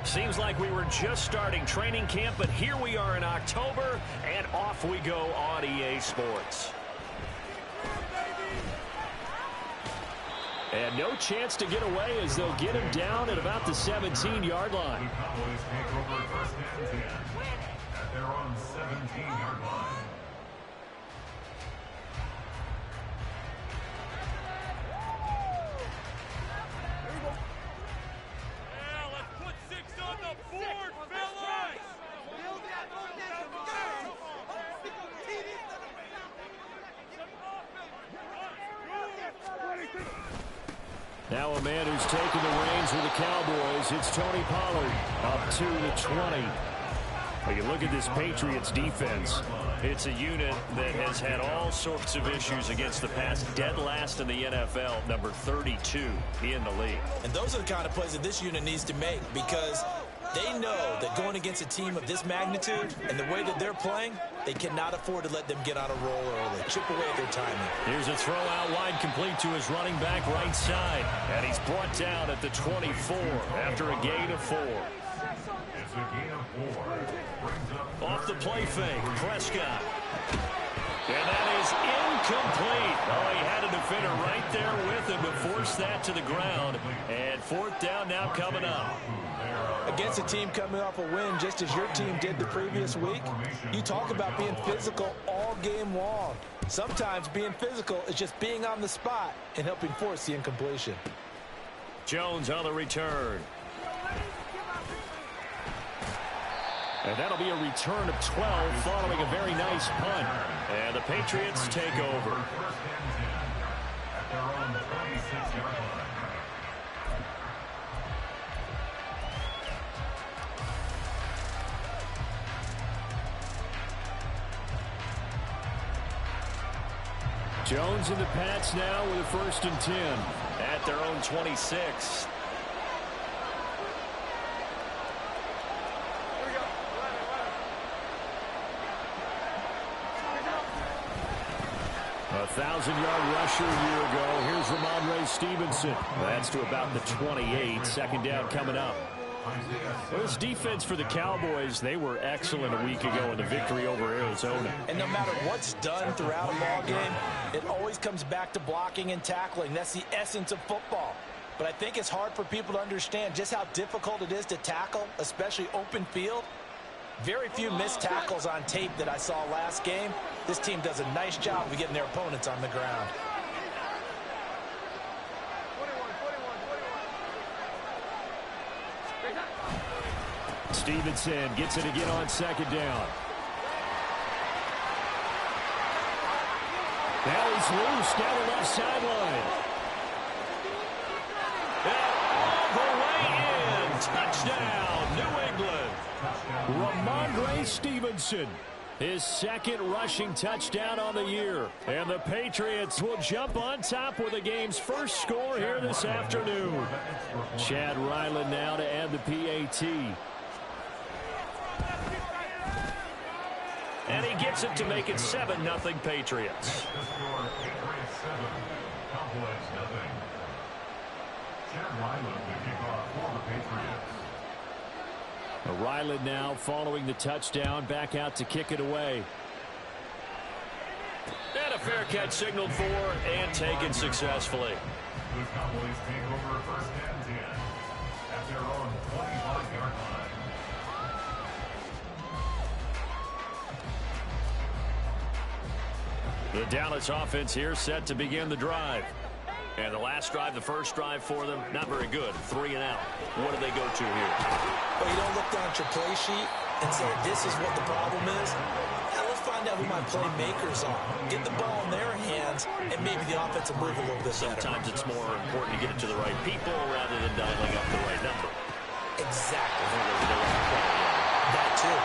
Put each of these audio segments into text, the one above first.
Seems like we were just starting training camp, but here we are in October, and off we go on EA Sports. And no chance to get away as they'll get him down at about the 17-yard line. The Cowboys take over first and 10 at their own 17-yard line. Now a man who's taken the reins with the Cowboys, it's Tony Pollard, up to the 20. Well, you look at this Patriots defense. It's a unit that has had all sorts of issues against the pass, dead last in the NFL, number 32 in the league. And those are the kind of plays that this unit needs to make, because they know that going against a team of this magnitude and the way that they're playing, they cannot afford to let them get on a roll early. Chip away at their timing. Here's a throw out wide, complete to his running back right side. And he's brought down at the 24 after a gain of 4. It's a gain of 4. Off the play fake, Prescott. And that is incomplete. Oh, he had a defender right there with him to force that to the ground. And 4th down now coming up. Against a team coming off a win just as your team did the previous week, you talk about being physical all game long. Sometimes being physical is just being on the spot and helping force the incompletion. Jones on the return. And that'll be a return of 12 following a very nice punt. And the Patriots take over. At their own 26-yard line. Jones and the Pats now with a 1st and 10 at their own 26. A 1,000-yard rusher a year ago. Here's Ramondre Stevenson. That's to about the 28. 2nd down coming up. Well, this defense for the Cowboys, they were excellent a week ago in the victory over Arizona. And no matter what's done throughout a ball game, it always comes back to blocking and tackling. That's the essence of football. But I think it's hard for people to understand just how difficult it is to tackle, especially open field. Very few missed tackles on tape that I saw last game. This team does a nice job of getting their opponents on the ground. Stevenson gets it again on 2nd down. Now he's loose down the left sideline. And all the way in. Touchdown, New England. Ramondre Stevenson, his 2nd rushing touchdown on the year. And the Patriots will jump on top with the game's first score here this afternoon. Chad Ryland now to add the PAT. And he gets it to make it 7-0 Patriots. Ryland now following the touchdown, back out to kick it away. And a fair catch signaled for and taken successfully. The Cowboys take over 1st and 10 at their own 25-yard line. The Dallas offense here set to begin the drive. And the last drive, the first drive for them, not very good. 3 and out. What do they go to here? Well, you don't look down at your play sheet and say, this is what the problem is. Now let's find out who my playmakers are. Get the ball in their hands, and maybe the offense will move a little bit better. Sometimes it's more important to get it to the right people rather than dialing up the right number. Exactly. That too.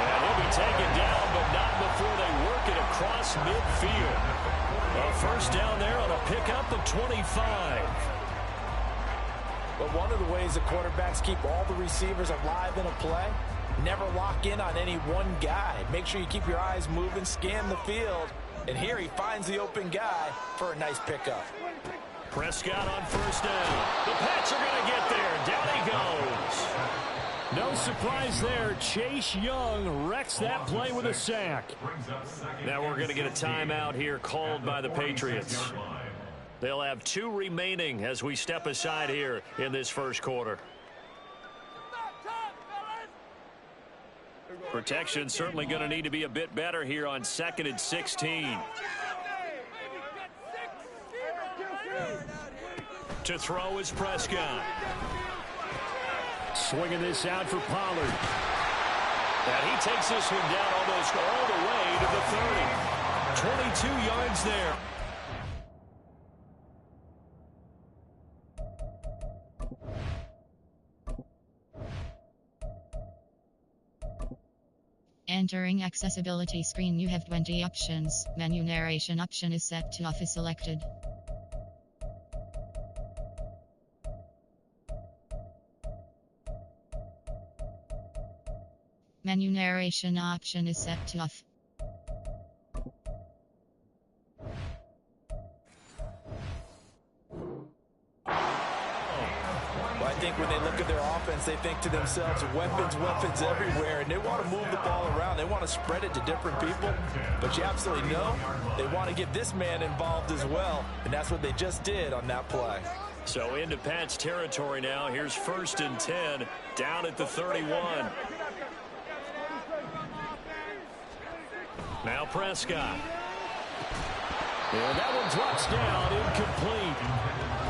And he'll be taken down, but not before they work it across midfield. A 1st down there on a pickup of 25. But one of the ways the quarterbacks keep all the receivers alive in a play, never lock in on any one guy. Make sure you keep your eyes moving, scan the field. And here he finds the open guy for a nice pickup. Prescott on first down. The Pats are going to get there. Down he goes. No surprise there. Chase Young wrecks that play with a sack. Now we're going to get a timeout here called by the Patriots. They'll have 2 remaining as we step aside here in this first quarter. Protection certainly going to need to be a bit better here on 2nd and 16. To throw is Prescott. Swinging this out for Pollard. And he takes this one down almost all the way to the 30. 22 yards there. Entering accessibility screen, you have 20 options. Menu narration option is set to off is selected. Menu narration option is set to off. Well, I think when they look at their offense, they think to themselves, weapons everywhere, and they want to move the ball around. They want to spread it to different people, but you absolutely know they want to get this man involved as well, and that's what they just did on that play. So into Pat's territory now. Here's 1st and 10, down at the 31. Now Prescott. And that one drops down, incomplete.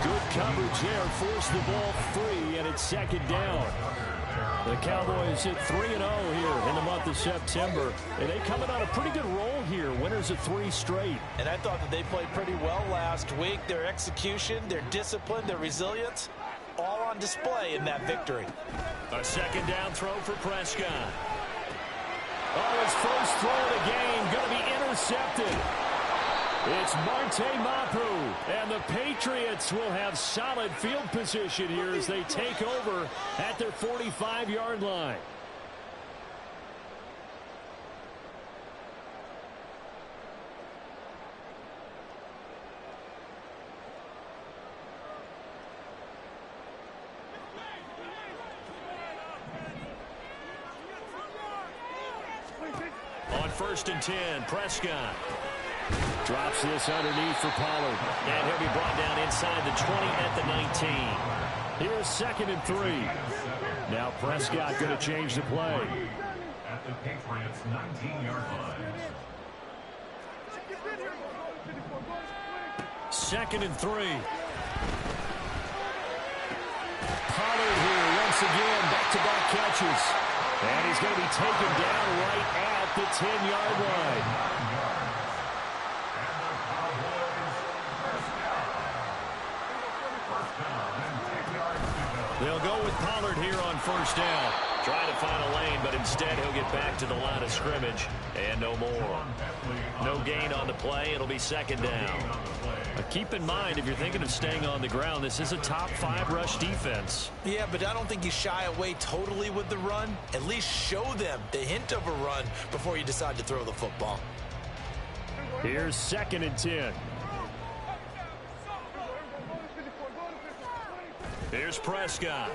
Good coverage there, forced the ball free, and it's 2nd down. The Cowboys hit 3-0 here in the month of September, and they coming on a pretty good roll here, winners of 3 straight. And I thought that they played pretty well last week. Their execution, their discipline, their resilience, all on display in that victory. A 2nd down throw for Prescott. Oh, his first throw of the game going to be intercepted. It's Marte Mapu, and the Patriots will have solid field position here as they take over at their 45-yard line. On 1st and 10, Prescott. Drops this underneath for Pollard. And he'll be brought down inside the 20 at the 19. Here's 2nd and 3. Now Prescott going to change the play. At the Patriots' 19-yard line. 2nd and 3. Pollard here once again, back-to-back catches. And he's going to be taken down right at the 10-yard line. They'll go with Pollard here on 1st down. Trying to find a lane, but instead he'll get back to the line of scrimmage. And no more. No gain on the play. It'll be 2nd down. Keep in mind, if you're thinking of staying on the ground, this is a top 5 rush defense. Yeah, but I don't think you shy away totally with the run. At least show them the hint of a run before you decide to throw the football. Here's 2nd and 10. Here's Prescott.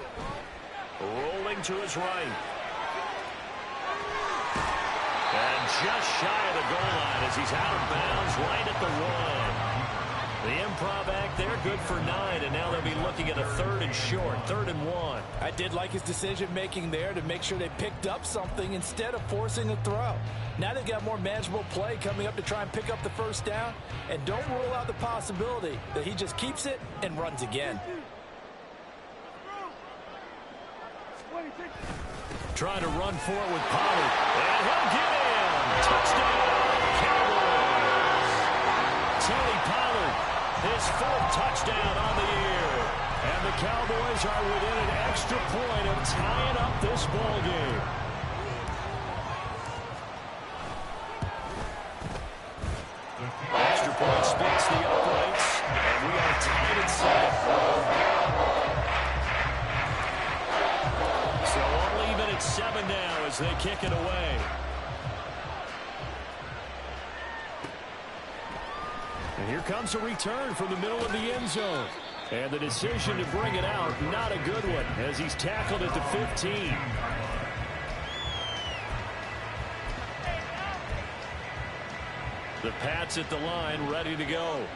Rolling to his right. And just shy of the goal line as he's out of bounds right at the 1. The improv act there, good for 9, and now they'll be looking at a 3rd and short, 3rd and 1. I did like his decision-making there to make sure they picked up something instead of forcing a throw. Now they've got more manageable play coming up to try and pick up the 1st down, and don't rule out the possibility that he just keeps it and runs again. Trying to run for it with Pollard. And he'll get in. Touchdown, Cowboys. Tony Pollard, his 4th touchdown on the year. And the Cowboys are within an extra point of tying up this ball game. Extra point splits the uprights, and we are tied at 7. So only even at 7 now as they kick it away. And here comes a return from the middle of the end zone. And the decision to bring it out, not a good one, as he's tackled at the 15. The Pats at the line, ready to go.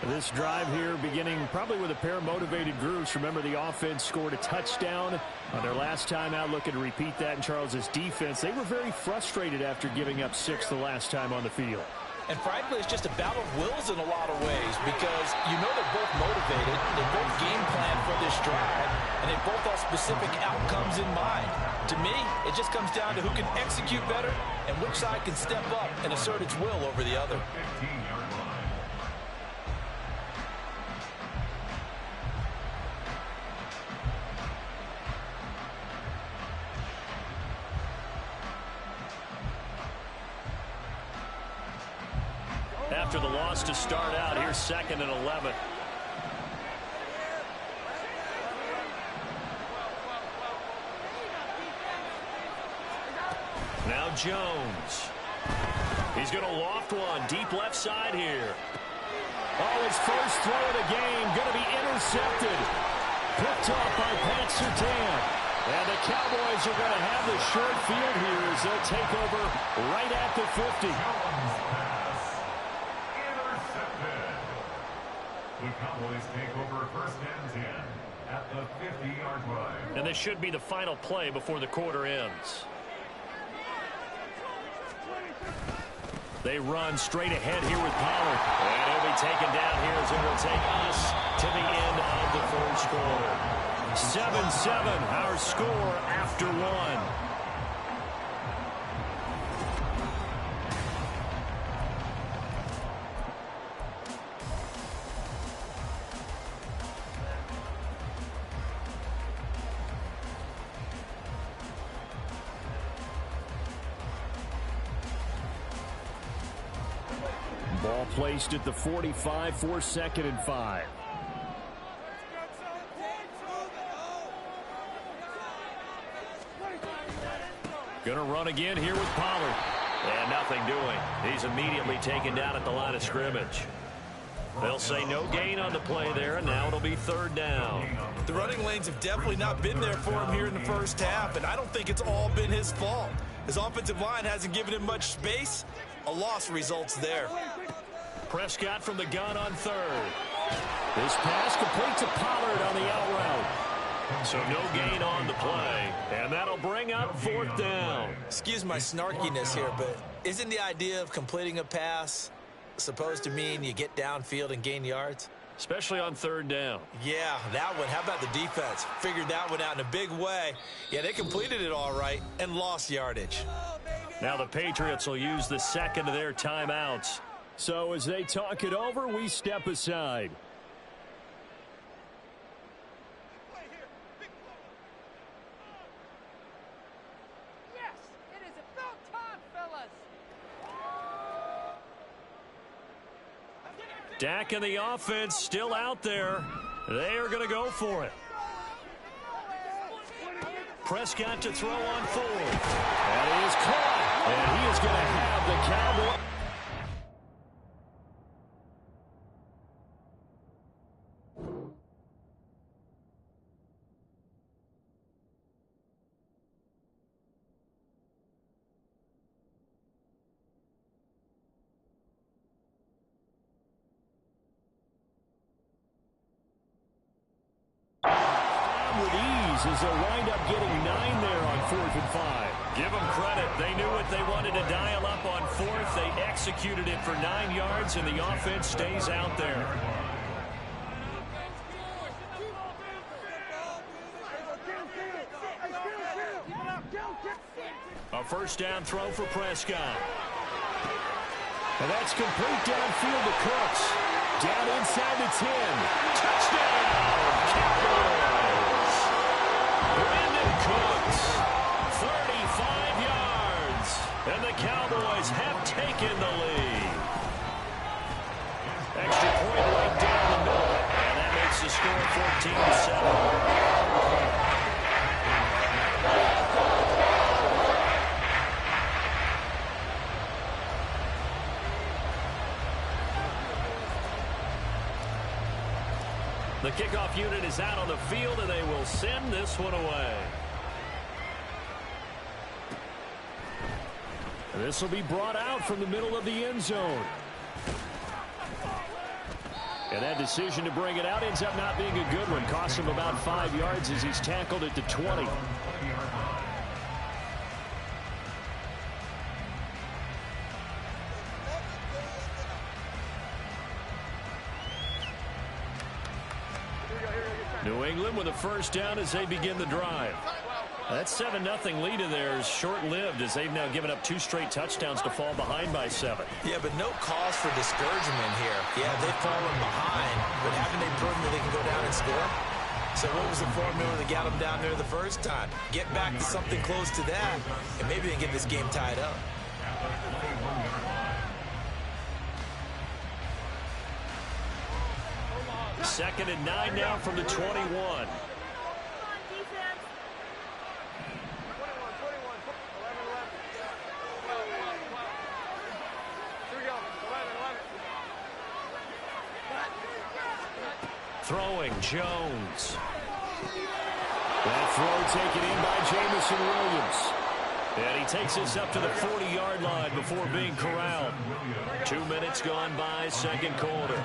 This drive here beginning probably with a pair of motivated groups. Remember, the offense scored a touchdown on their last time out. Looking to repeat that in Charles's defense. They were very frustrated after giving up 6 the last time on the field. And frankly, it's just a battle of wills in a lot of ways because you know they're both motivated, they both game plan for this drive, and they both have specific outcomes in mind. To me, it just comes down to who can execute better and which side can step up and assert its will over the other. 15-yard line. After the loss to start out, here's 2nd and 11. Now Jones. He's going to loft one deep left side here. Oh, his first throw of the game going to be intercepted. Picked off by Pat Surtain. And the Cowboys are going to have the short field here as they'll take over right at the 50. The Cowboys take over 1st and 10 at the 50-yard line. And this should be the final play before the quarter ends. They run straight ahead here with Pollard. And he'll be taken down here as it will take us to the end of the first quarter. 7-7, our score after 1. Ball placed at the 45 for 2nd and 5. Gonna run again here with Pollard. And nothing doing. He's immediately taken down at the line of scrimmage. They'll say no gain on the play there, and now it'll be 3rd down. The running lanes have definitely not been there for him here in the first half, and I don't think it's all been his fault. His offensive line hasn't given him much space. A loss results there. Prescott from the gun on 3rd. This pass complete to Pollard on the out route. So no gain on the play, and that'll bring up 4th down. Excuse my snarkiness here, but isn't the idea of completing a pass supposed to mean you get downfield and gain yards? Especially on 3rd down. Yeah, that one. How about the defense? Figured that one out in a big way. Yeah, they completed it all right and lost yardage. Now the Patriots will use the 2nd of their timeouts. So as they talk it over, we step aside. Yes, it is about time, fellas. Dak and the offense still out there. They are going to go for it. Prescott to throw on 4th. And he is caught. And he is going to have the Cowboys. With ease as they'll wind up getting 9 there on 4th and 5. Give them credit. They knew what they wanted to dial up on 4th. They executed it for 9 yards, and the offense stays out there. A 1st down throw for Prescott. And that's complete downfield to Cooks. Down inside the 10. Touchdown, Cowboys. Brandon Cooks, 35 yards. And the Cowboys have taken the lead. Extra point right down the middle. And that makes the score 14-7. The kickoff unit is out on the field, and they will send this one away. This will be brought out from the middle of the end zone. And that decision to bring it out ends up not being a good one. Costs him about 5 yards as he's tackled at the 20. New England with a first down as they begin the drive. That 7-0 lead of theirs short-lived as they've now given up 2 straight touchdowns to fall behind by 7. Yeah, but no cause for discouragement here. Yeah, they've fallen behind, but haven't they proven that they can go down and score? So what was the formula that got them down there the first time? Get back to something close to that, and maybe they can get this game tied up. Second and 9 now from the 21. Throwing, Jones. That throw taken in by Jamison Williams. And he takes us up to the 40-yard line before being corralled. 2 minutes gone by, second quarter.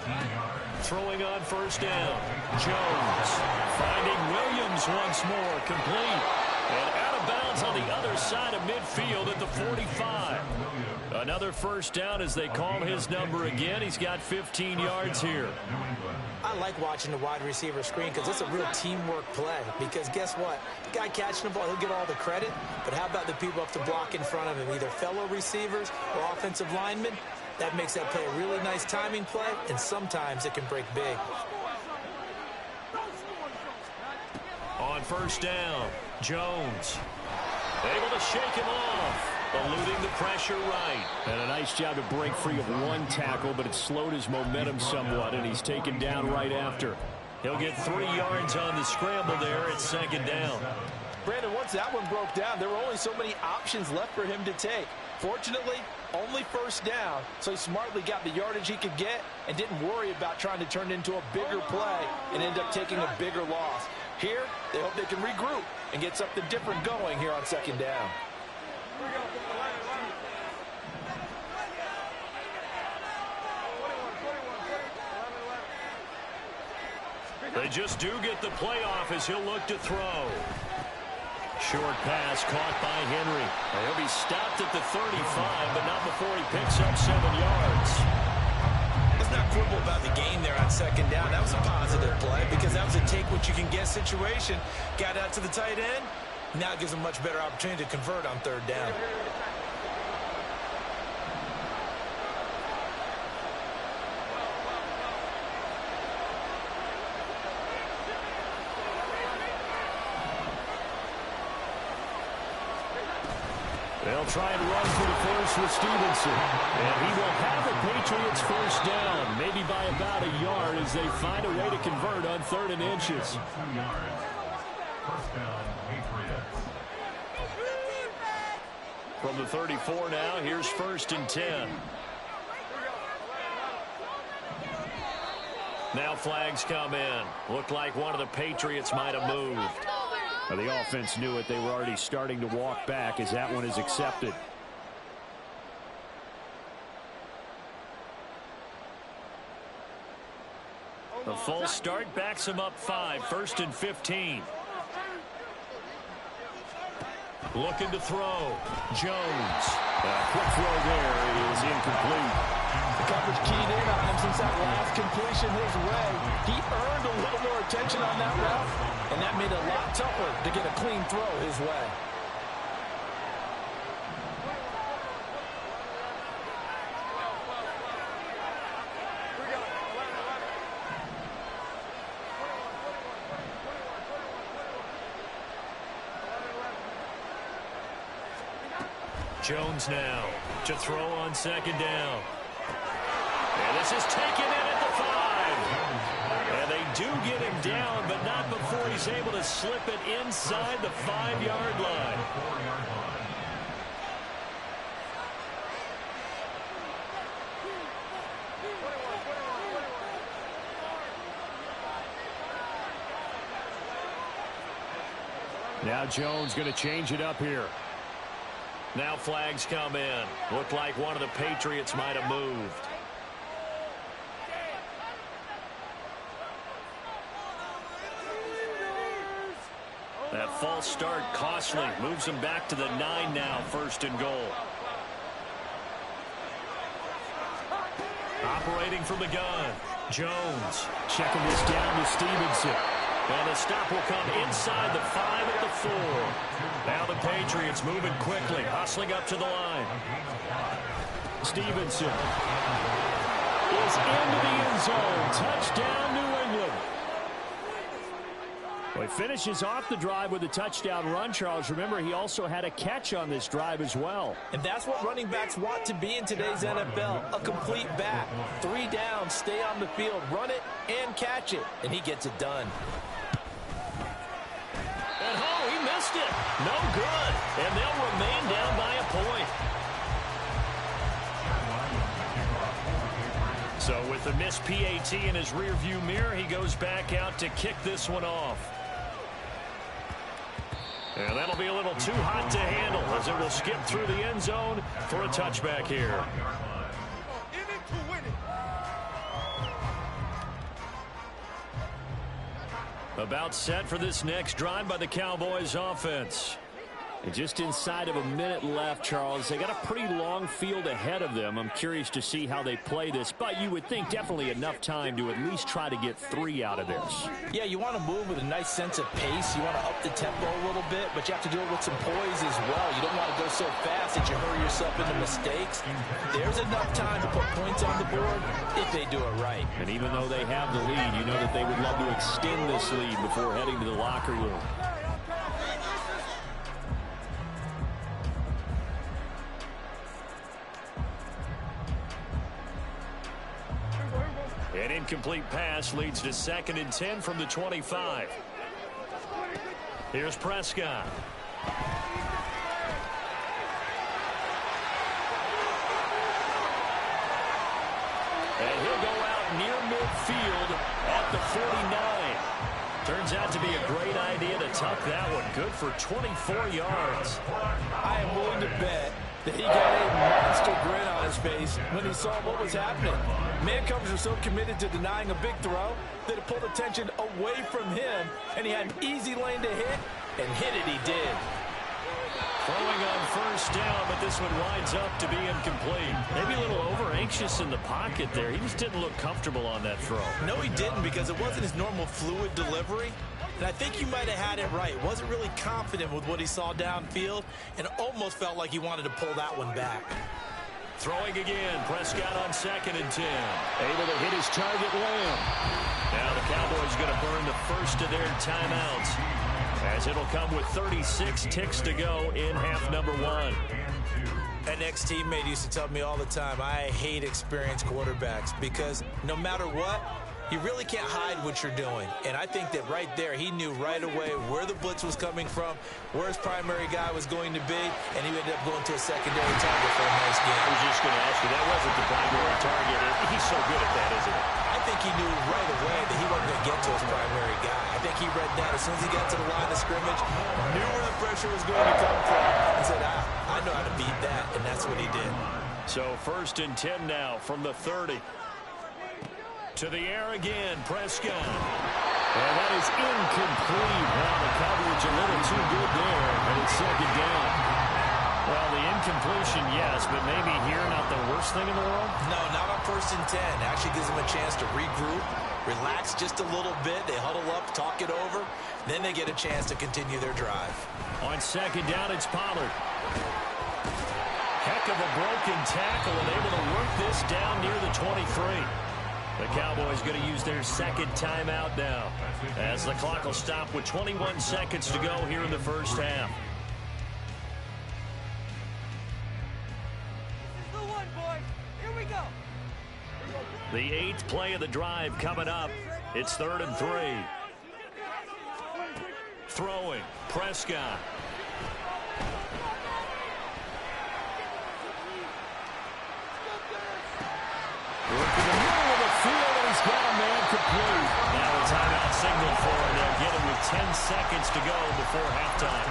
Throwing on first down. Jones finding Williams once more, complete. And out of bounds on the other side of midfield at the 45. Another first down as they call his number again. He's got 15 yards here. I like watching the wide receiver screen because it's a real teamwork play. Because guess what? The guy catching the ball, he'll get all the credit. But how about the people up to block in front of him, either fellow receivers or offensive linemen? That makes that play a really nice timing play, and sometimes it can break big. On first down, Jones able to shake him off. Eluding the pressure right. And a nice job to break free of one tackle, but it slowed his momentum somewhat, and he's taken down right after. He'll get 3 yards on the scramble there at second down. Brandon, once that one broke down, there were only so many options left for him to take. Fortunately, only first down, so he smartly got the yardage he could get and didn't worry about trying to turn it into a bigger play and end up taking a bigger loss. Here, they hope they can regroup and get something different going here on second down. They just do get the playoff as he'll look to throw. Short pass caught by Henry. He'll be stopped at the 35, but not before he picks up 7 yards. Let's not quibble about the gain there on second down. That was a positive play because that was a take-what-you-can-get situation. Got out to the tight end. Now it gives him a much better opportunity to convert on third down. They'll try and run for the first with Stevenson. And he will have the Patriots first down, maybe by about a yard as they find a way to convert on 3rd and inches. 2 yards. First down, Patriots. From the 34 now, here's 1st and 10. Now flags come in. Looked like one of the Patriots might have moved. Well, the offense knew it. They were already starting to walk back as that one is accepted. The false start backs him up 5. 1st and 15. Looking to throw. Jones. Quick throw there is incomplete. The coverage keyed in on him since that last completion his way. He earned a little more attention on that route, and that made it a lot tougher to get a clean throw his way. Jones now to throw on second down. And this is taken in at the 5. And they do get him down, but not before he's able to slip it inside the 5-yard line. Now Jones going to change it up here. Now flags come in. Looked like one of the Patriots might have moved. That false start costly. Moves him back to the 9 now. 1st and goal. Operating from the gun. Jones checking this down to Stevenson. And the stop will come inside the 5 at the 4. Now the Patriots moving quickly, hustling up to the line. Stevenson is into the end zone. Touchdown, New England. Well, he finishes off the drive with a touchdown run, Charles. Remember, he also had a catch on this drive as well. And that's what running backs want to be in today's NFL, a complete back. 3 down, stay on the field, run it, and catch it. And he gets it done. And oh, he missed it. No good. And they'll remain down by a point. So with the missed PAT in his rearview mirror, he goes back out to kick this one off. And that'll be a little too hot to handle as it will skip through the end zone for a touchback here. About set for this next drive by the Cowboys offense. And just inside of a minute left, Charles. They got a pretty long field ahead of them. I'm curious to see how they play this, but you would think definitely enough time to at least try to get 3 out of this. Yeah, you want to move with a nice sense of pace. You want to up the tempo a little bit, but you have to do it with some poise as well. You don't want to go so fast that you hurry yourself into mistakes. There's enough time to put points on the board if they do it right. And even though they have the lead, you know that they would love to extend this lead before heading to the locker room. An incomplete pass leads to 2nd and 10 from the 25. Here's Prescott. And he'll go out near midfield at the 49. Turns out to be a great idea to tuck that one. Good for 24 yards. I am willing to bet that he got a monster grin on his face when he saw what was happening. Man-covers are so committed to denying a big throw that it pulled attention away from him, and he had an easy lane to hit, and hit it he did. Throwing on 1st down, but this one winds up to be incomplete. Maybe a little over-anxious in the pocket there. He just didn't look comfortable on that throw. No, he didn't, because it wasn't his normal fluid delivery. And I think you might have had it right. Wasn't really confident with what he saw downfield and almost felt like he wanted to pull that one back. Throwing again. Prescott on 2nd and 10. Able to hit his target, Lamb. Now the Cowboys going to burn the first of their timeouts, as it'll come with 36 ticks to go in half number 1. An ex-teammate used to tell me all the time, I hate experienced quarterbacks because no matter what, you really can't hide what you're doing. And I think that right there, he knew right away where the blitz was coming from, where his primary guy was going to be, and he ended up going to a secondary target for a nice game. I was just going to ask you, that wasn't the primary target. He's so good at that, isn't he? I think he knew right away that he wasn't going to get to his primary guy. I think he read that as soon as he got to the line of scrimmage, knew where the pressure was going to come from, and said, I know how to beat that, and that's what he did. So 1st and 10 now from the 30. To the air again, Prescott. And that is incomplete. Well, the coverage a little too good there, and it's 2nd down. Well, the incompletion, yes, but maybe here not the worst thing in the world? No, not on 1st and 10. Actually gives them a chance to regroup, relax just a little bit. They huddle up, talk it over. Then they get a chance to continue their drive. On 2nd down, it's Pollard. Heck of a broken tackle and able to work this down near the 23. The Cowboys going to use their 2nd timeout now, as the clock will stop with 21 seconds to go here in the first half. This is the one, boys. Here we go. The 8th play of the drive coming up. It's 3rd and 3. Throwing, Prescott. Working the middle of the field, and he's got a man complete. Now a timeout signal for him. They'll get him with with 10 seconds to go before halftime.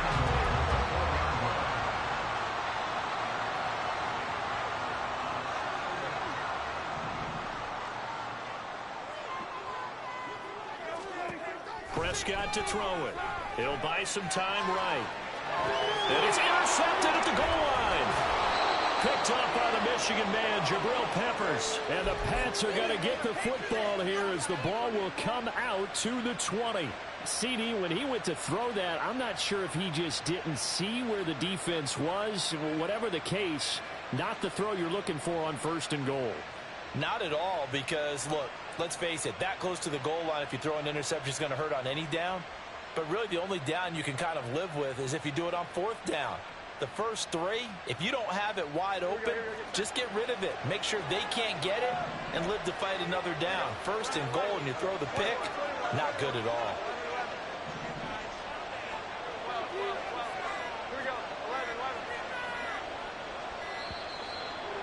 Prescott to throw it. He'll buy some time right. And it's intercepted at the goal line. Picked up by the Michigan man, Jabril Peppers. And the Pats are going to get the football here as the ball will come out to the 20. CD, when he went to throw that, I'm not sure if he just didn't see where the defense was. Whatever the case, not the throw you're looking for on 1st and goal. Not at all, because, look, let's face it, that close to the goal line, if you throw an interception, is going to hurt on any down. But really the only down you can kind of live with is if you do it on 4th down. The first 3, if you don't have it wide open, just get rid of it. Make sure they can't get it and live to fight another down. 1st and goal and you throw the pick, not good at all.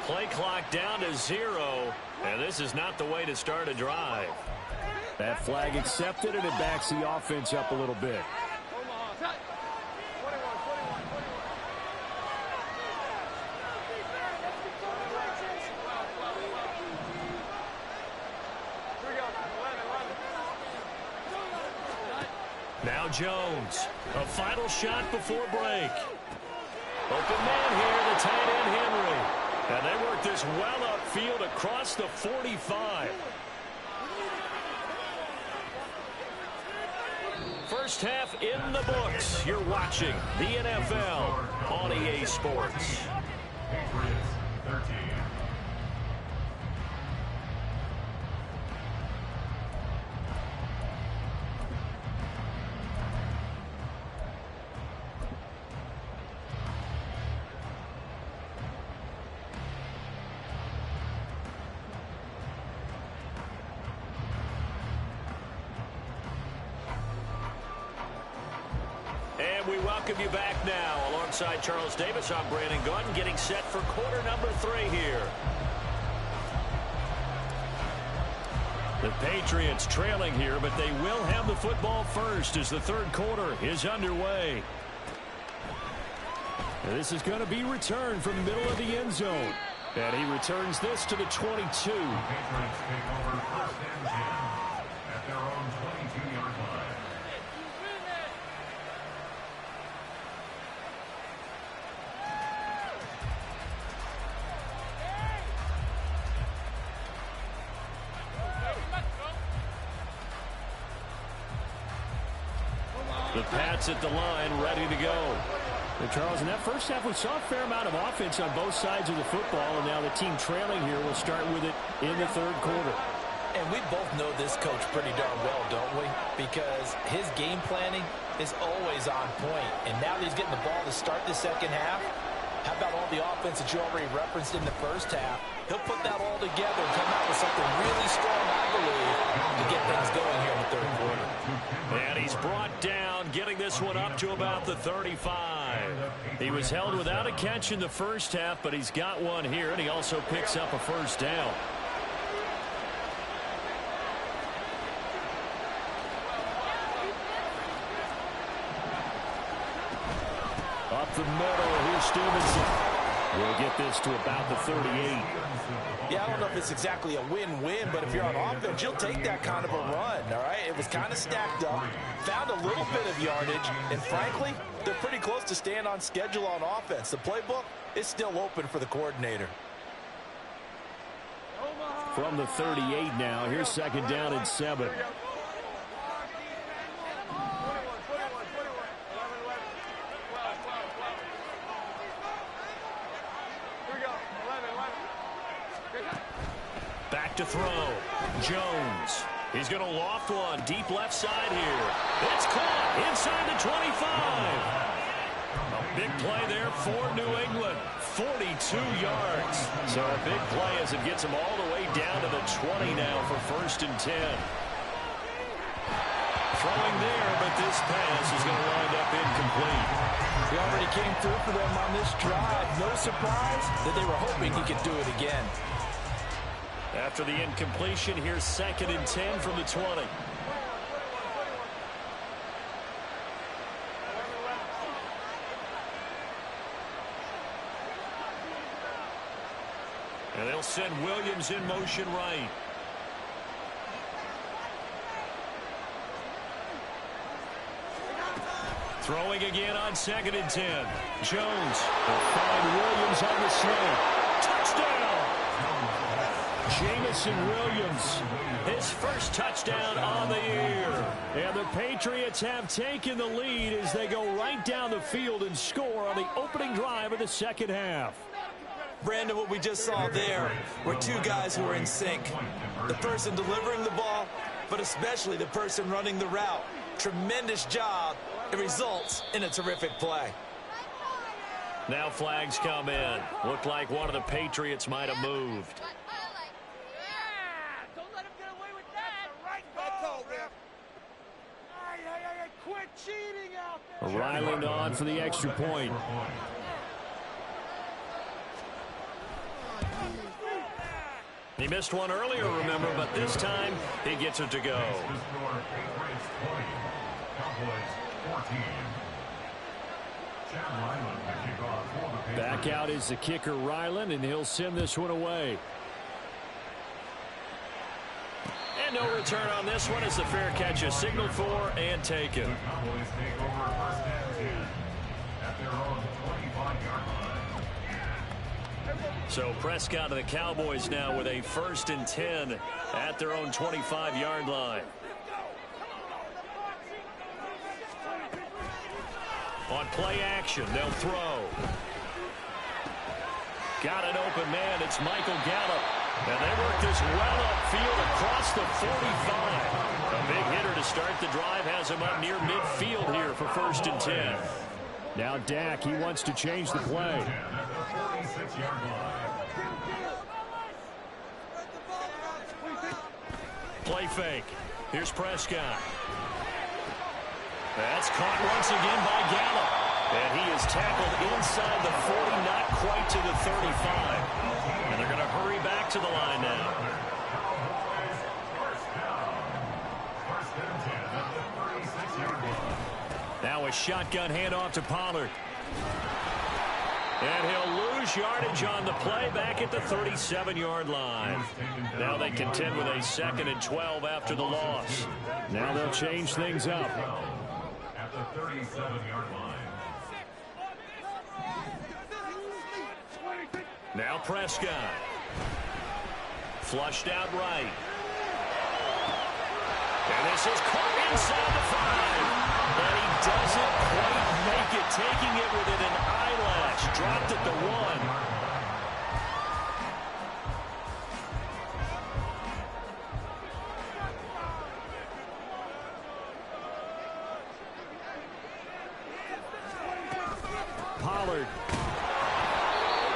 Play clock down to 0, and this is not the way to start a drive. That flag accepted, and it backs the offense up a little bit. Now Jones, a final shot before break. Open man here, the tight end Henry. And they work this well upfield across the 45. First half in the books. You're watching the NFL on EA Sports. Patriots 13. And we welcome you back now. Alongside Charles Davis, I'm Brandon Gunn, getting set for quarter number 3 here. The Patriots trailing here, but they will have the football first as the 3rd quarter is underway. And this is going to be returned from the middle of the end zone. And he returns this to the 22. The Patriots take over 1st and 10 at their own 22-yard line. The Pats at the line, ready to go. And Charles, in that first half, we saw a fair amount of offense on both sides of the football, and now the team trailing here will start with it in the 3rd quarter. And we both know this coach pretty darn well, don't we? Because his game planning is always on point. And now that he's getting the ball to start the 2nd half, how about all the offense that you already referenced in the 1st half? He'll put that all together and come out with something really strong, I believe, to get things going here in the 3rd quarter. And he's brought down, getting this one up to about the 35. He was held without a catch in the 1st half, but he's got one here, and he also picks up a 1st down. Up the middle, here's Stevenson. We'll get this to about the 38. Yeah, I don't know if it's exactly a win-win, but if you're on offense, you'll take that kind of a run, all right? It was kind of stacked up, found a little bit of yardage, and frankly, they're pretty close to staying on schedule on offense. The playbook is still open for the coordinator. From the 38 now, here's 2nd down and 7. Back to throw. Jones. He's going to loft one deep left side here. It's caught inside the 25. A big play there for New England. 42 yards. So a big play as it gets him all the way down to the 20 now for 1st and 10. Throwing there, but this pass is going to wind up incomplete. He already came through for them on this drive. No surprise that they were hoping he could do it again. After the incompletion, here's 2nd and 10 from the 20. And they'll send Williams in motion right. Throwing again on 2nd and 10. Jones will find Williams on the slant. Touchdown! Jamison Williams, his first touchdown on the year. And the Patriots have taken the lead as they go right down the field and score on the opening drive of the second half. Brandon, what we just saw there were two guys who were in sync. The person delivering the ball, but especially the person running the route. Tremendous job. It results in a terrific play. Now flags come in. Looked like one of the Patriots might have moved. Don't let him get away with that. Right call, ref. Quit cheating out there. Ryland on for the extra point. He missed one earlier, remember, but this time he gets it to go. Back out is the kicker, Ryland, and he'll send this one away. And no return on this one as the fair catch is signaled for and taken. So Prescott to the Cowboys now with a 1st and 10 at their own 25-yard line. On play action, they'll throw. Got an open man. It's Michael Gallup. And they work this well upfield across the 45. A big hitter to start the drive has him up near midfield here for 1st and 10. Now Dak, he wants to change the play. Play fake. Here's Prescott. That's caught once again by Gallup. And he is tackled inside the 40, not quite to the 35. And they're going to hurry back to the line now. Now a shotgun handoff to Pollard. And he'll lose yardage on the play back at the 37-yard line. Now they contend with a 2nd and 12 after the loss. Now they'll change things up. At the 37-yard line. Now Prescott. Flushed out right. And this is caught inside the 5. And he doesn't quite make it, taking it within an eyelash. Dropped at the 1. Pollard.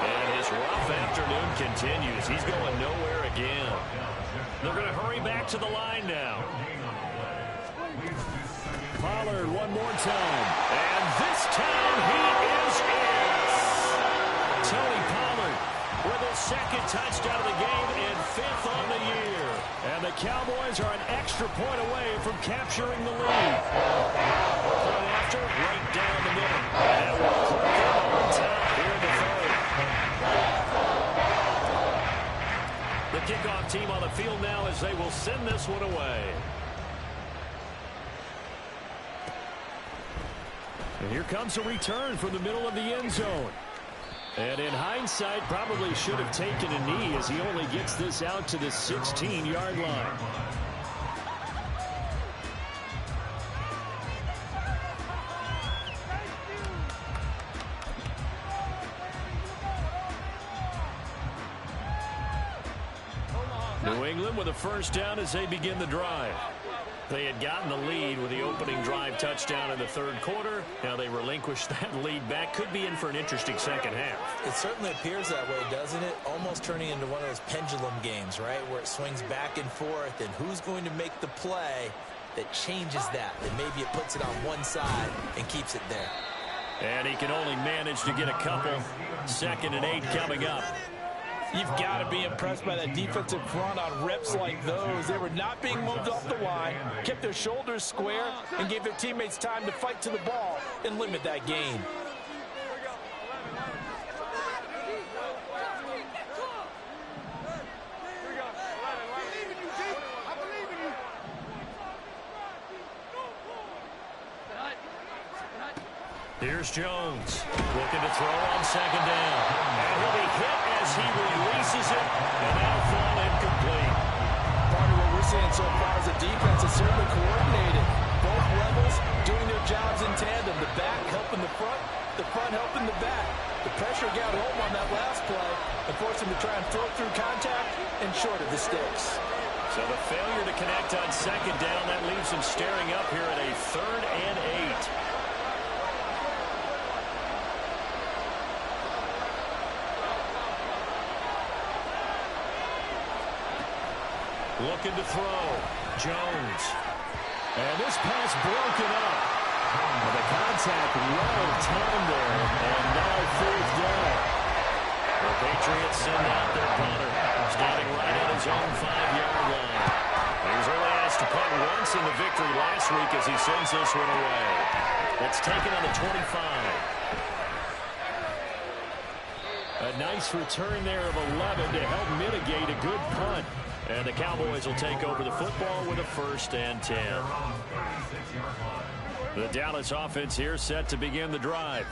And his rough afternoon continues. He's going nowhere again. They're going to hurry back to the line now. Pollard one more time. And this time he is in. Tony Pollard with his 2nd touchdown of the game and 5th on the year. And the Cowboys are an extra point away from capturing the lead. Point after, right down the middle. And we'll click it on top here in the 3rd. The kickoff team on the field now as they will send this one away. And here comes a return from the middle of the end zone. And in hindsight, probably should have taken a knee as he only gets this out to the 16-yard line. New England with a 1st down as they begin the drive. They had gotten the lead with the opening drive touchdown in the 3rd quarter. Now they relinquish that lead back. Could be in for an interesting second half. It certainly appears that way, doesn't it? Almost turning into one of those pendulum games, right? Where it swings back and forth, and who's going to make the play that changes that? That maybe it puts it on one side and keeps it there. And he can only manage to get a couple. 2nd and 8 coming up. You've got to be impressed by that defensive front on reps like those. They were not being moved off the line, kept their shoulders square, and gave their teammates time to fight to the ball and limit that gain. Here's Jones looking to throw on second down. And he'll be hit as he releases it, and that'll fall incomplete. Part of what we're seeing so far is the defense is certainly coordinated. Both levels doing their jobs in tandem. The back helping the front helping the back. The pressure got home on that last play and forced him to try and throw through contact and short of the sticks. So the failure to connect on second down, that leaves him staring up here at a 3rd and 8. Looking to throw. Jones. And this pass broken up. Well, the contact well timed there, and now 4th down. The Patriots send out their punter, standing right at his own 5-yard line. He was only asked to punt once in the victory last week as he sends this one away. It's taken on the 25. A nice return there of 11 to help mitigate a good punt. And the Cowboys will take over the football with a 1st and 10. The Dallas offense here set to begin the drive.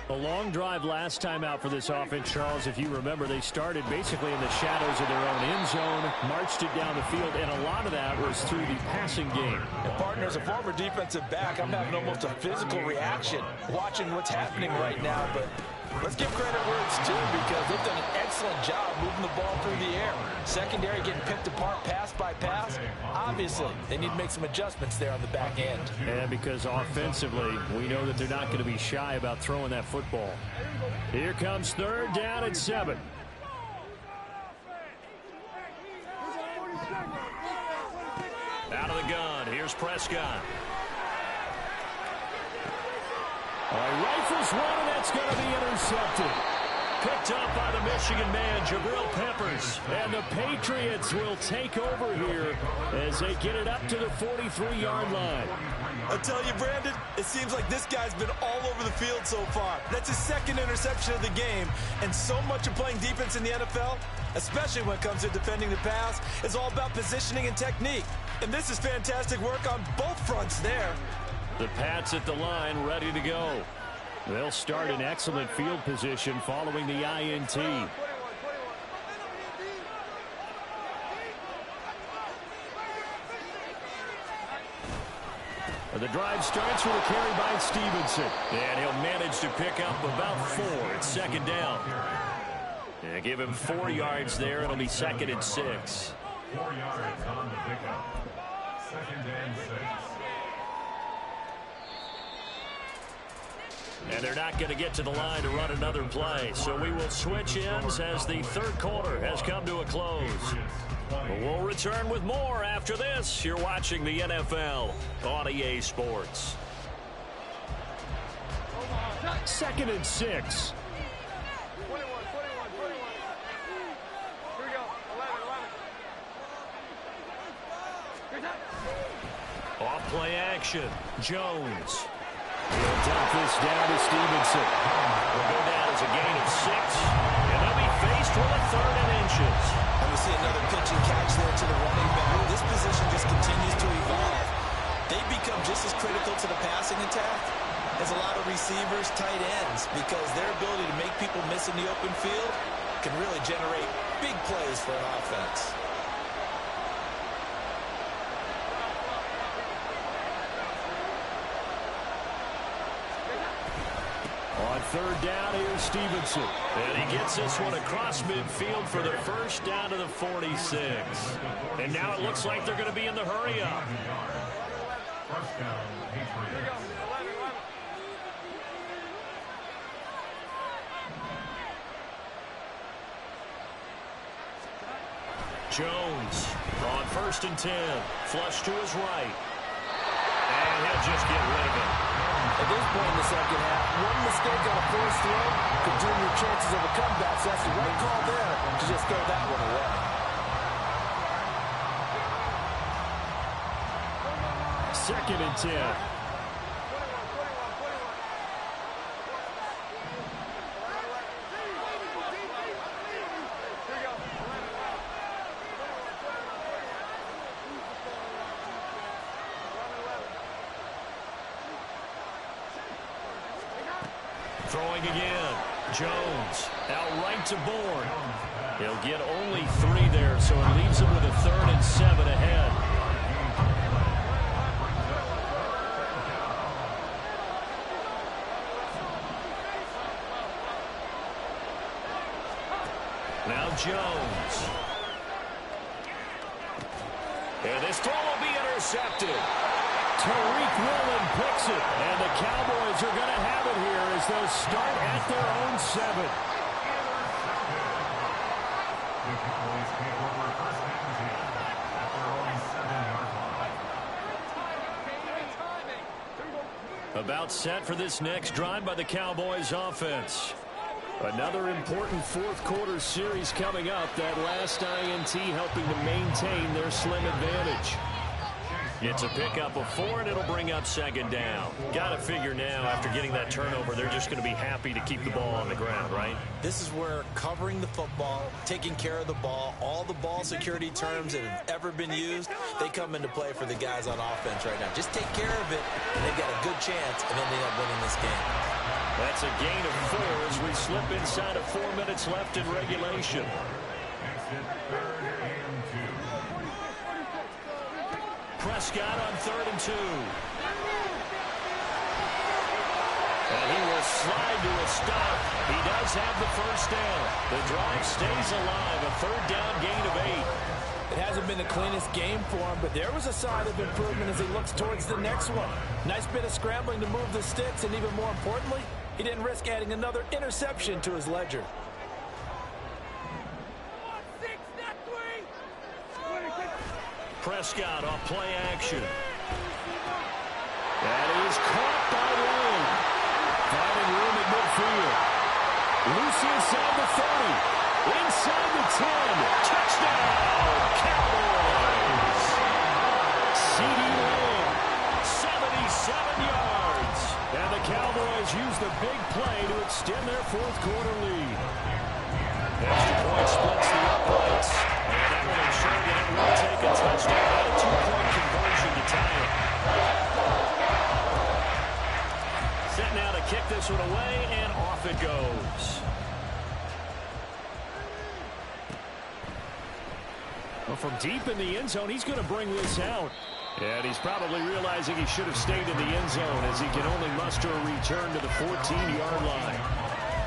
A long drive last time out for this offense, Charles. If you remember, they started basically in the shadows of their own end zone, marched it down the field, and a lot of that was through the passing game. And partner, as a former defensive back, I'm having almost a physical reaction watching what's happening right now. But let's give credit where it's due, because they've done an excellent job moving the ball through the air. Secondary getting picked apart pass by pass. Obviously, they need to make some adjustments there on the back end. And because offensively, we know that they're not going to be shy about throwing that football. Here comes 3rd down and 7. Out of the gun, here's Prescott. Rifles one, and that's going to be intercepted. Picked up by the Michigan man, Jabril Peppers. And the Patriots will take over here as they get it up to the 43-yard line. I'll tell you, Brandon, it seems like this guy's been all over the field so far. That's his 2nd interception of the game. And so much of playing defense in the NFL, especially when it comes to defending the pass, is all about positioning and technique. And this is fantastic work on both fronts there. The Pats at the line, ready to go. They'll start in excellent field position following the INT. The drive starts with a carry by Stevenson. And he'll manage to pick up about 4. It's 2nd down. And give him 4 yards there. It'll be 2nd and 6. 4 yards on the pickup. 2nd and 6. And they're not going to get to the line to run another play. So we will switch ends as the 3rd quarter has come to a close. We'll return with more after this. You're watching the NFL on EA Sports. 2nd and 6. Off play action. Jones. He'll dump this down to Stevenson. Will go down as a gain of 6. And they'll be faced with a 3rd and inches. And we see another pitch and catch there to the running back. This position just continues to evolve. They become just as critical to the passing attack as a lot of receivers, tight ends, because their ability to make people miss in the open field can really generate big plays for an offense. On 3rd down, here's Stevenson. And he gets this one across midfield for the 1st down to the 46. And now it looks like they're going to be in the hurry up. 1st down, Patriots. Jones on 1st and 10. Flush to his right. And he'll just get rid of it. At this point in the 2nd half, one mistake on a forced throw could doom your chances of a comeback. So that's the right call there to just throw that one away. 2nd and 10. Throwing again. Jones out right to Bourne. He'll get only 3 there, so it leaves him with a 3rd and 7 ahead. Now Jones. And this throw will be intercepted. Tariq Woolen picks it. And the Cowboys are going to have it here as they'll start at their own 7. The Cowboys take over first and 10 at their own 7-yard line. About set for this next drive by the Cowboys offense. Another important fourth-quarter series coming up. That last INT helping to maintain their slim advantage. It's a pickup of 4, and it'll bring up 2nd down. Got to figure now, after getting that turnover, they're just going to be happy to keep the ball on the ground, right? This is where covering the football, taking care of the ball, all the ball security terms that have ever been used, they come into play for the guys on offense right now. Just take care of it, and they've got a good chance of ending up winning this game. That's a gain of 4 as we slip inside of 4 minutes left in regulation. Exit 3rd and 2. Prescott on 3rd and 2. And he will slide to a stop. He does have the first down. The drive stays alive. A 3rd down gain of 8. It hasn't been the cleanest game for him, but there was a sign of improvement as he looks towards the next one. Nice bit of scrambling to move the sticks, and even more importantly, he didn't risk adding another interception to his ledger. Prescott off play action. That is caught by Lane. Finding room at midfield. Loose inside the 30. Inside the 10. Touchdown, Cowboys. C.D. Lamb, 77 yards. And the Cowboys use the big play to extend their fourth-quarter lead. Extra point splits the uprights. And that will ensure that it will take a touchdown and a 2-point conversion to tie it. Set now to kick this one away, and off it goes. Well, from deep in the end zone, he's going to bring this out. And he's probably realizing he should have stayed in the end zone as he can only muster a return to the 14-yard line.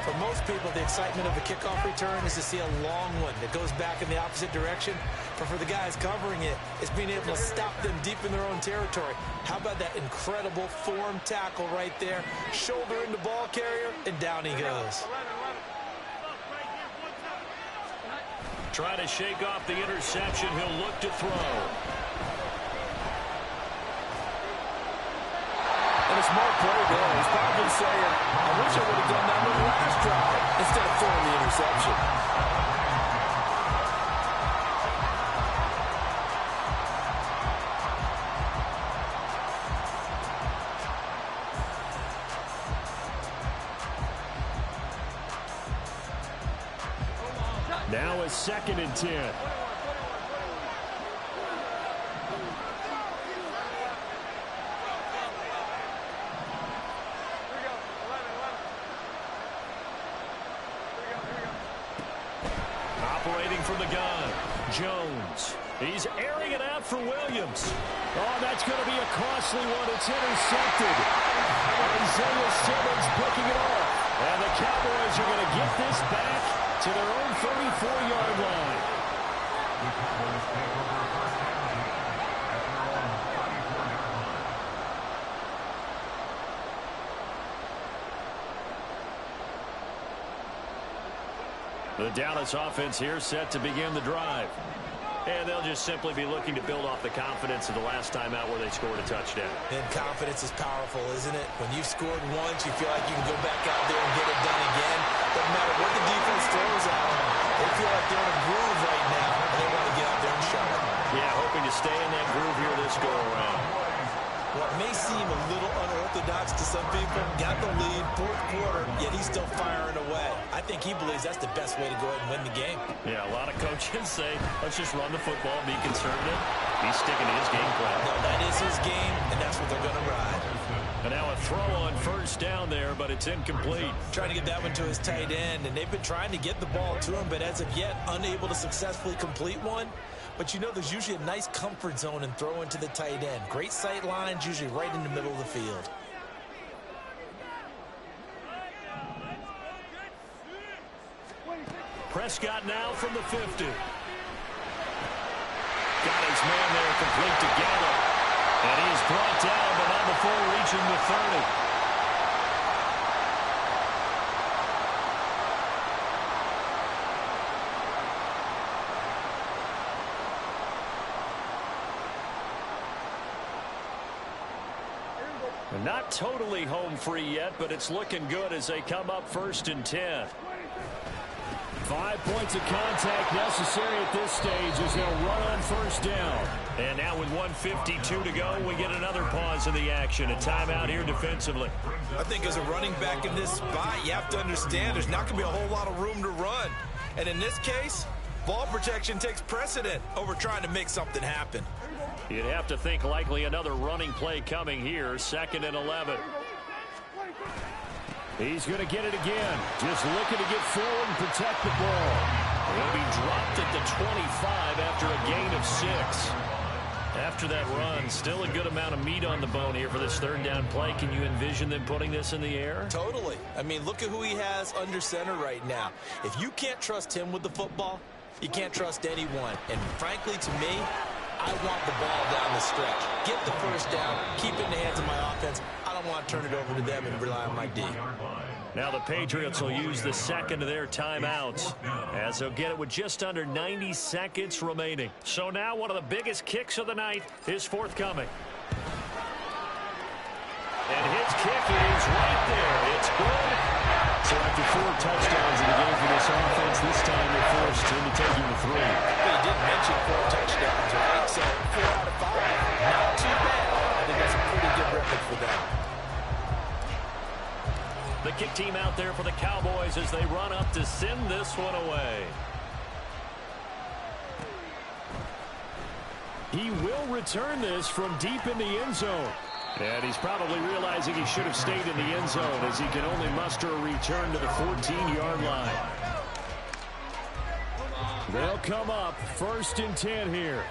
For most people, the excitement of a kickoff return is to see a long one that goes back in the opposite direction. But for the guys covering it, it's being able to stop them deep in their own territory. How about that incredible form tackle right there? Shoulder into ball carrier, and down he goes. Try to shake off the interception. He'll look to throw. And a smart play there. He's probably saying, I wish I would have done that on the last drive instead of throwing the interception. Now a 2nd and 10. Operating from the gun, Jones. He's airing it out for Williams. Oh, that's going to be a costly one. It's intercepted. Isaiah Simmons picking it off. And the Cowboys are going to get this back to their own 34-yard line. The Cowboys take over first and 10 at their own 34-yard line. The Dallas offense here set to begin the drive. And they'll just simply be looking to build off the confidence of the last time out where they scored a touchdown. And confidence is powerful, isn't it? When you've scored once, you feel like you can go back out there and get it done again. Doesn't matter what the defense throws at them. They feel like they're in a groove right now, and they want to get out there and show it. Yeah, hoping to stay in that groove here this go-around. What may seem a little unorthodox to some people, got the lead, fourth quarter, yet he's still firing away. I think he believes that's the best way to go ahead and win the game. Yeah, a lot of coaches say, let's just run the football, be conservative. He's sticking to his game plan. No, that is his game, and that's what they're going to ride. And now a throw on first down there, but it's incomplete. Trying to get that one to his tight end, and they've been trying to get the ball to him, but as of yet, unable to successfully complete one. But you know there's usually a nice comfort zone in throwing to the tight end. Great sight lines, usually right in the middle of the field. Prescott now from the 50. Got his man there, complete to Gallup. And he is brought down, but not before reaching the 30. Not totally home free yet, but it's looking good as they come up 1st and 10. 5 points of contact necessary at this stage as they'll run on first down. And now with 1:52 to go, we get another pause in the action. A timeout here defensively. I think as a running back in this spot, you have to understand there's not going to be a whole lot of room to run. And in this case, ball protection takes precedent over trying to make something happen. You'd have to think likely another running play coming here. 2nd and 11. He's going to get it again. Just looking to get forward and protect the ball. He'll be dropped at the 25 after a gain of 6. After that run, still a good amount of meat on the bone here for this 3rd down play. Can you envision them putting this in the air? Totally. I mean, look at who he has under center right now. If you can't trust him with the football, you can't trust anyone. And frankly, to me, I want the ball down the stretch. Get the first down, keep it in the hands of my offense. I don't want to turn it over to them and rely on my D. Now the Patriots will use the 2nd of their timeouts as they'll get it with just under 90 seconds remaining. So now one of the biggest kicks of the night is forthcoming. And his kick is right there. It's good. So after 4 touchdowns in the game for this offense, this time they're forced into taking the 3. Well, you did mention 4 touchdowns, right? So 4 out of 5. Not too bad. I think that's a pretty good record for them. The kick team out there for the Cowboys as they run up to send this one away. He will return this from deep in the end zone. And he's probably realizing he should have stayed in the end zone as he can only muster a return to the 14-yard line. They'll come up 1st and 10 here.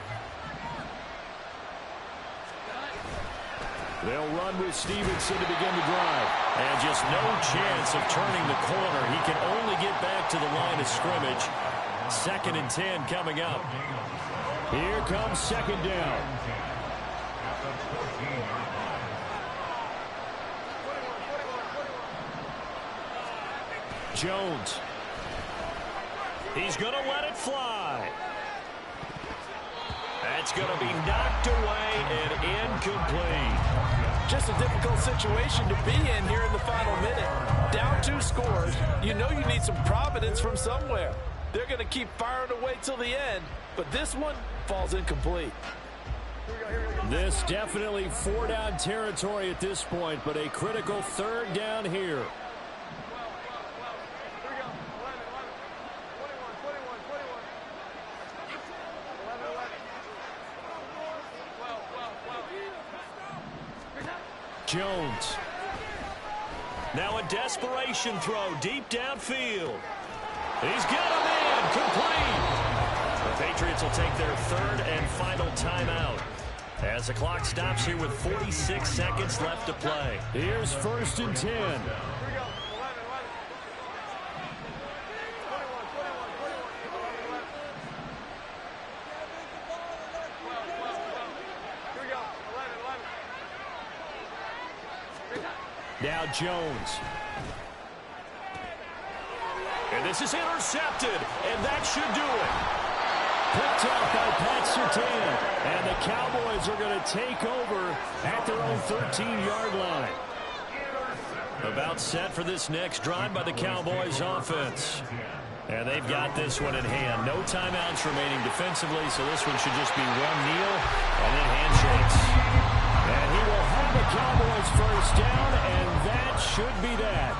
They'll run with Stevenson to begin the drive. And just no chance of turning the corner. He can only get back to the line of scrimmage. 2nd and 10 coming up. Here comes 2nd down. Jones. He's going to let it fly. That's going to be knocked away and incomplete. Just a difficult situation to be in here in the final minute. Down 2 scores. You know you need some providence from somewhere. They're going to keep firing away till the end, but this one falls incomplete. This definitely 4-down territory at this point, but a critical 3rd down here. Jones. Now a desperation throw deep downfield. He's got him in. Complete. The Patriots will take their 3rd and final timeout as the clock stops here with 46 seconds left to play. Here's 1st and 10. Now Jones. And this is intercepted, and that should do it. Picked up by Pat Surtain, and the Cowboys are going to take over at their own 13-yard line. About set for this next drive by the Cowboys offense. And they've got this one in hand. No timeouts remaining defensively, so this one should just be one kneel and then handshakes. And he will have the Cowboys first down, and that should be that.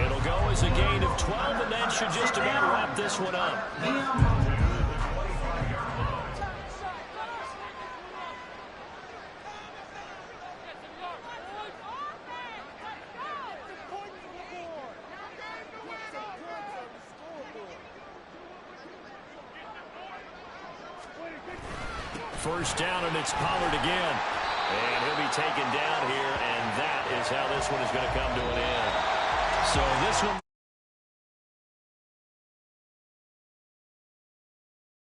It'll go as a gain of 12, and that should just about wrap this one up. First down, and it's Pollard again. And he'll be taken down here, and that is how this one is going to come to an end. So this one...